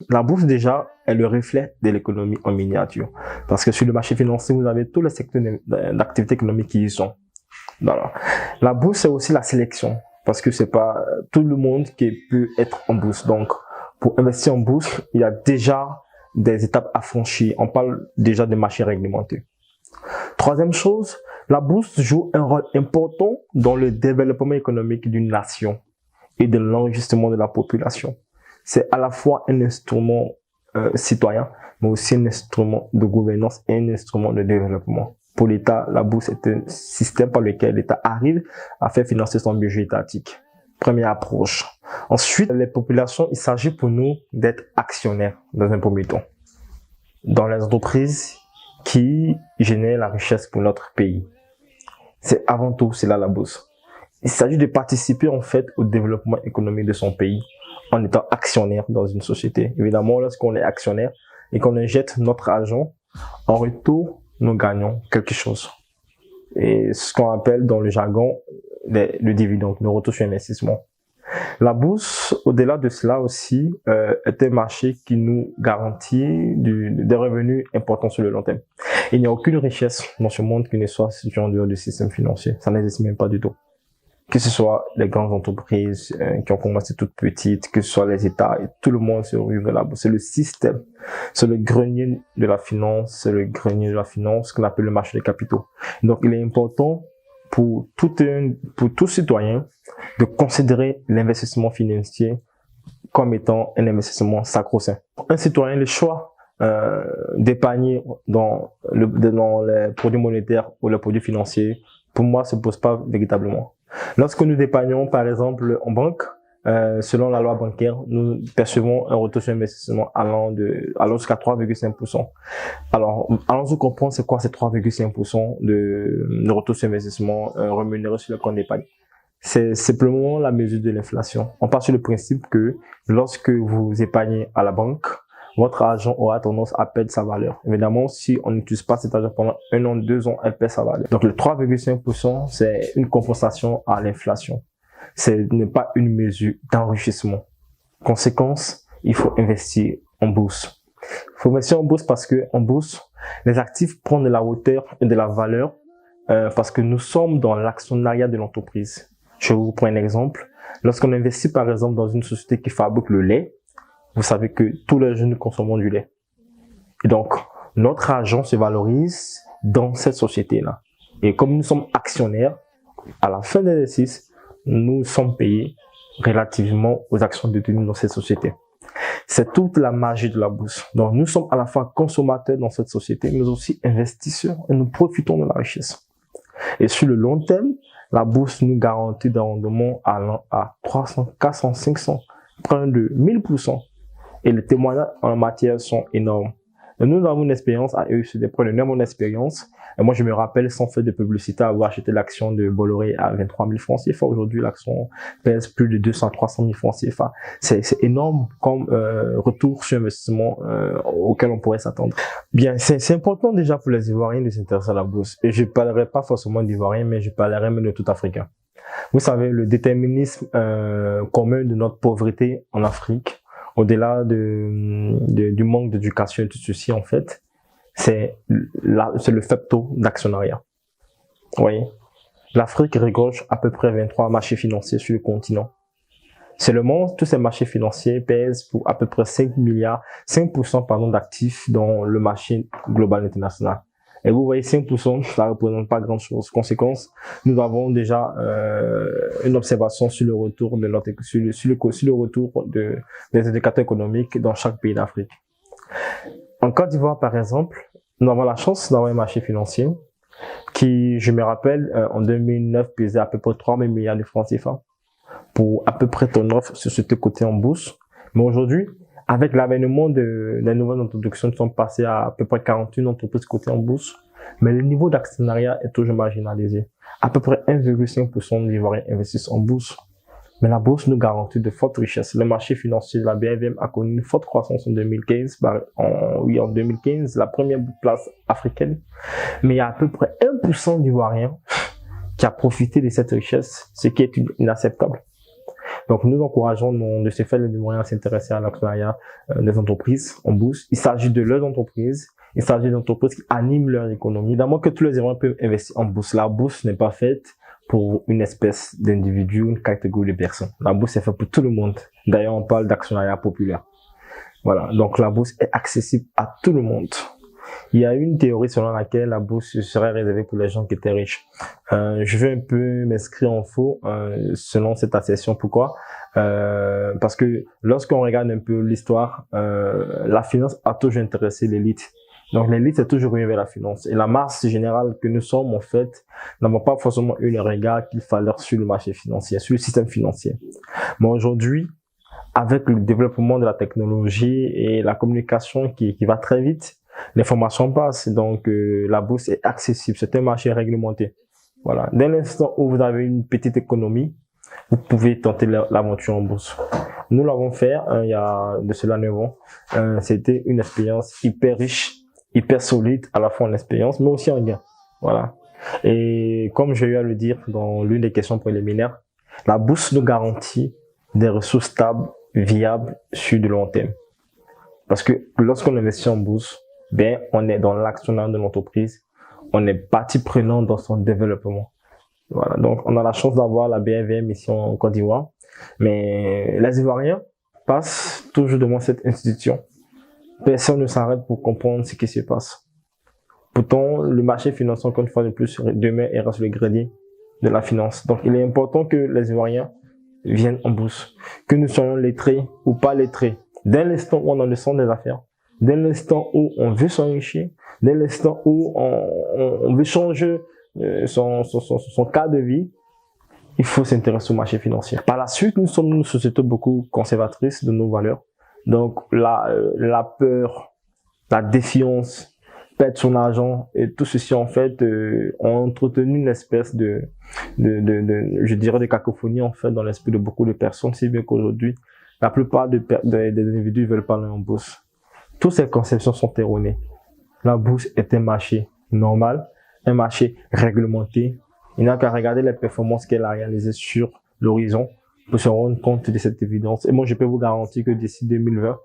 La bourse, déjà, est le reflet de l'économie en miniature. Parce que sur le marché financier, vous avez tous les secteurs d'activité économique qui y sont. Voilà. La bourse, c'est aussi la sélection. Parce que c'est pas tout le monde qui peut être en bourse. Donc, pour investir en bourse, il y a déjà des étapes à franchir. On parle déjà de marché réglementé. Troisième chose, la bourse joue un rôle important dans le développement économique d'une nation et de l'enrichissement de la population. C'est à la fois un instrument citoyen, mais aussi un instrument de gouvernance et un instrument de développement. Pour l'État, la bourse est un système par lequel l'État arrive à faire financer son budget étatique. Première approche. Ensuite, les populations, il s'agit pour nous d'être actionnaires dans un premier temps, dans les entreprises qui génèrent la richesse pour notre pays. C'est avant tout, c'est là la bourse. Il s'agit de participer en fait au développement économique de son pays en étant actionnaire dans une société. Évidemment, lorsqu'on est actionnaire et qu'on injecte notre argent, en retour, nous gagnons quelque chose. Et ce qu'on appelle dans le jargon le dividende, le retour sur investissement. La bourse, au-delà de cela aussi, est un marché qui nous garantit des revenus importants sur le long terme. Il n'y a aucune richesse dans ce monde qui ne soit située en dehors du système financier. Ça n'existe même pas du tout. Que ce soit les grandes entreprises qui ont commencé toutes petites, que ce soit les États, et tout le monde se retrouve là. C'est le système, c'est le grenier de la finance, c'est le grenier de la finance qu'on appelle le marché des capitaux. Donc, il est important pour tout citoyen de considérer l'investissement financier comme étant un investissement sacro-saint. Un citoyen, le choix d'épargner dans les produits monétaires ou les produits financiers, pour moi, se pose pas véritablement. Lorsque nous épargnons, par exemple, en banque, selon la loi bancaire, nous percevons un retour sur investissement allant jusqu'à 3,5%. Alors, allons-nous comprendre c'est quoi ces 3,5% de retour sur investissement rémunéré sur le compte d'épargne. C'est simplement la mesure de l'inflation. On part sur le principe que lorsque vous épargnez à la banque, votre argent aura tendance à perdre sa valeur. Évidemment, si on n'utilise pas cet argent pendant 1 an, 2 ans, elle perd sa valeur. Donc, le 3,5%, c'est une compensation à l'inflation. Ce n'est pas une mesure d'enrichissement. Conséquence, il faut investir en bourse. Il faut investir en bourse parce que en bourse, les actifs prennent de la hauteur et de la valeur parce que nous sommes dans l'actionnariat de l'entreprise. Je vous prends un exemple. Lorsqu'on investit par exemple dans une société qui fabrique le lait, vous savez que tous les jeunes consommons du lait. Et donc, notre argent se valorise dans cette société-là. Et comme nous sommes actionnaires, à la fin de l'exercice, nous sommes payés relativement aux actions détenues dans cette société. C'est toute la magie de la bourse. Donc, nous sommes à la fois consommateurs dans cette société, mais aussi investisseurs et nous profitons de la richesse. Et sur le long terme, la bourse nous garantit des rendements allant à 300, 400, 500, près de 1000%. Et les témoignages en matière sont énormes. Et nous avons une expérience à eux, c'est des preuves de mon expérience. Et moi, je me rappelle, sans faire de publicité, avoir acheté l'action de Bolloré à 23 000 francs CFA. Aujourd'hui, l'action pèse plus de 200, 300 000 francs CFA. C'est énorme comme retour sur investissement auquel on pourrait s'attendre. Bien, c'est important déjà pour les Ivoiriens de s'intéresser à la bourse. Et je parlerai pas forcément d'Ivoiriens, mais je parlerai même de tout Africain. Vous savez, le déterminisme commun de notre pauvreté en Afrique, au-delà du manque d'éducation et tout ceci, en fait, c'est le faible taux d'actionnariat. Vous voyez, l'Afrique regorge à peu près 23 marchés financiers sur le continent. Seulement, tous ces marchés financiers pèsent pour à peu près 5% d'actifs dans le marché global international. Et vous voyez, 5%, ça ne représente pas grand-chose. Conséquence, nous avons déjà une observation sur le retour de sur le retour des indicateurs économiques dans chaque pays d'Afrique. En Côte d'Ivoire, par exemple, nous avons la chance d'avoir un marché financier qui, je me rappelle, en 2009 pesait à peu près 3 000 milliards de francs CFA pour à peu près 39 sociétés cotées en bourse. Mais aujourd'hui, avec l'avènement des nouvelles introductions qui sont passées à peu près 41 entreprises cotées en bourse, mais le niveau d'actionnariat est toujours marginalisé. À peu près 1,5% d'Ivoiriens investissent en bourse. Mais la bourse nous garantit de fortes richesses. Le marché financier de la BVM a connu une forte croissance en 2015. En 2015, la première place africaine. Mais il y a à peu près 1% d'Ivoiriens qui a profité de cette richesse, ce qui est inacceptable. Donc, nous encourageons de ce fait les moyens à s'intéresser à l'actionnariat des entreprises en bourse. Il s'agit de leurs entreprises. Il s'agit d'entreprises qui animent leur économie. Évidemment que tous les Ivoiriens peuvent investir en bourse. La bourse n'est pas faite pour une espèce d'individu, une catégorie de personnes. La bourse est faite pour tout le monde. D'ailleurs, on parle d'actionnariat populaire. Voilà. Donc, la bourse est accessible à tout le monde. Il y a une théorie selon laquelle la bourse serait réservée pour les gens qui étaient riches. Je vais un peu m'inscrire en faux selon cette assertion. Pourquoi? Parce que lorsqu'on regarde un peu l'histoire, la finance a toujours intéressé l'élite. Donc l'élite est toujours venue vers la finance. Et la masse générale que nous sommes, en fait, n'avons pas forcément eu le regard qu'il fallait sur le marché financier, sur le système financier. Mais aujourd'hui, avec le développement de la technologie et la communication qui va très vite, l'information passe. Donc la bourse est accessible. C'est un marché réglementé. Voilà. Dès l'instant où vous avez une petite économie, vous pouvez tenter l'aventure en bourse. Nous l'avons fait il y a de cela 9 ans. C'était une expérience hyper riche, hyper solide, à la fois en expérience, mais aussi en gain. Voilà. Et comme j'ai eu à le dire dans l'une des questions préliminaires, la bourse nous garantit des ressources stables, viables, sur de long terme. Parce que lorsqu'on investit en bourse, ben, on est dans l'actionnariat de l'entreprise, on est partie prenante dans son développement. Voilà. Donc, on a la chance d'avoir la BRVM ici en Côte d'Ivoire. Mais les Ivoiriens passent toujours devant cette institution. Personne ne s'arrête pour comprendre ce qui se passe. Pourtant, le marché financier, encore une fois de plus, demain ira sur le grenier de la finance. Donc, il est important que les Ivoiriens viennent en bourse. Que nous soyons lettrés ou pas lettrés. Dès l'instant où on a le sens des affaires, dès l'instant où on veut s'enrichir, dès l'instant où on veut changer son cas de vie, il faut s'intéresser au marché financier. Par la suite, nous sommes une société beaucoup conservatrice de nos valeurs. Donc, la peur, la défiance, perdre son argent et tout ceci, en fait, ont entretenu une espèce je dirais, de cacophonie, en fait, dans l'esprit de beaucoup de personnes, si bien qu'aujourd'hui, la plupart des individus veulent pas aller en bourse. Toutes ces conceptions sont erronées. La bourse est un marché normal, un marché réglementé. Il n'a qu'à regarder les performances qu'elle a réalisées sur l'horizon pour se rendre compte de cette évidence. Et moi, je peux vous garantir que d'ici 2020,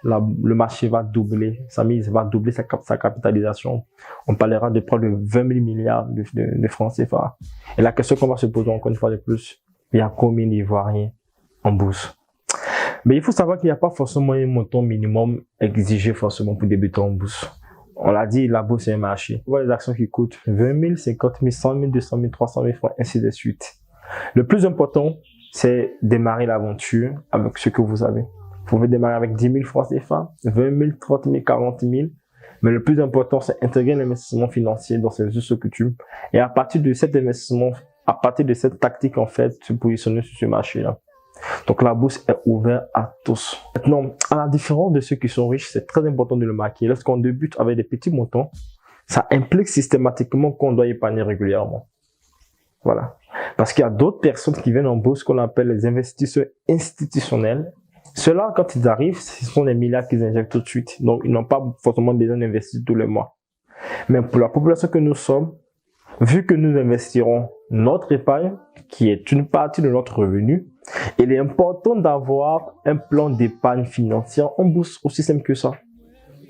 le marché va doubler, sa mise va doubler sa capitalisation. On parlera de près de 20 000 milliards de francs CFA. Et la question qu'on va se poser encore une fois de plus, il y a combien d'Ivoiriens en bourse? Mais il faut savoir qu'il n'y a pas forcément un montant minimum exigé forcément pour débuter en bourse. On l'a dit, la bourse est un marché. On voit les actions qui coûtent 20 000, 50 000, 100 000, 200 000, 300 000 francs, ainsi de suite. Le plus important, c'est démarrer l'aventure avec ce que vous avez. Vous pouvez démarrer avec 10 000 francs CFA, 20 000, 30 000, 40 000. Mais le plus important, c'est intégrer l'investissement financier dans ses us et coutumes. Et à partir de cet investissement, à partir de cette tactique, en fait, se positionner sur ce marché-là. Donc la bourse est ouverte à tous. Maintenant, à la différence de ceux qui sont riches, c'est très important de le marquer. Lorsqu'on débute avec des petits montants, ça implique systématiquement qu'on doit épargner régulièrement. Voilà. Parce qu'il y a d'autres personnes qui viennent en bourse qu'on appelle les investisseurs institutionnels. Ceux-là, quand ils arrivent, ce sont des milliards qu'ils injectent tout de suite. Donc, ils n'ont pas forcément besoin d'investir tous les mois. Mais pour la population que nous sommes, vu que nous investirons notre épargne, qui est une partie de notre revenu, il est important d'avoir un plan d'épargne financière en bourse, aussi simple que ça.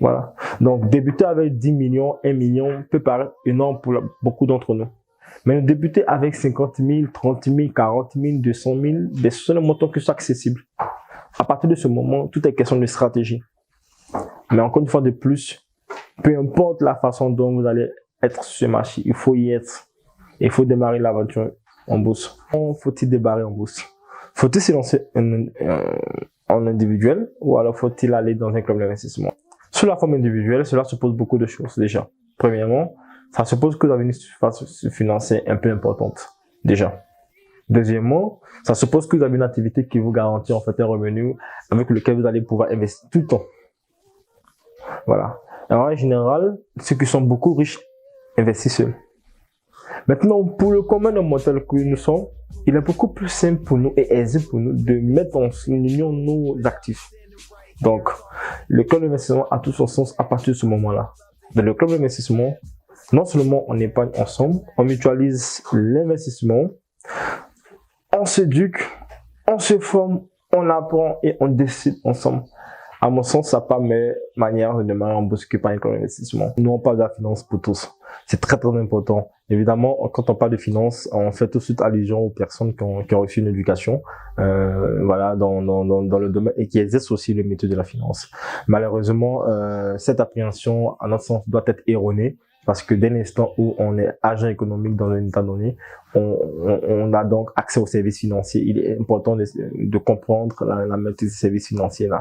Voilà. Donc, débuter avec 10 millions, 1 million peut paraître énorme pour beaucoup d'entre nous. Mais débuter avec 50 000, 30 000, 40 000, 200 000, ce sont les montants qui sont accessibles. À partir de ce moment, tout est question de stratégie. Mais encore une fois de plus, peu importe la façon dont vous allez être sur ce marché, il faut y être. Il faut démarrer l'aventure en bourse. Comment faut-il démarrer en bourse? Faut-il se lancer en individuel ou alors faut-il aller dans un club d'investissement? Sur la forme individuelle, cela suppose beaucoup de choses déjà. Premièrement, ça suppose que vous avez une surface financière un peu importante déjà. Deuxièmement, ça suppose que vous avez une activité qui vous garantit en fait un revenu avec lequel vous allez pouvoir investir tout le temps. Voilà. Alors en général, ceux qui sont beaucoup riches investissent seuls. Maintenant, pour le commun des mortels que nous sommes, il est beaucoup plus simple pour nous et aisé pour nous de mettre en union nos actifs. Donc, le club d'investissement a tout son sens à partir de ce moment-là. Dans le club d'investissement, non seulement on épargne ensemble, on mutualise l'investissement, on s'éduque on se forme, on apprend et on décide ensemble. À mon sens, ça n'a pas meilleure manière de démarrer en bourse que par un investissement. Nous, on parle de la finance pour tous. C'est très, très important. Évidemment, quand on parle de finance, on fait tout de suite allusion aux personnes qui ont reçu une éducation, voilà, dans le domaine et qui exercent aussi le métier de la finance. Malheureusement, cette appréhension, à notre sens, doit être erronée. Parce que dès l'instant où on est agent économique dans un état donné, on a donc accès aux services financiers. Il est important de comprendre la méthode des services financiers là.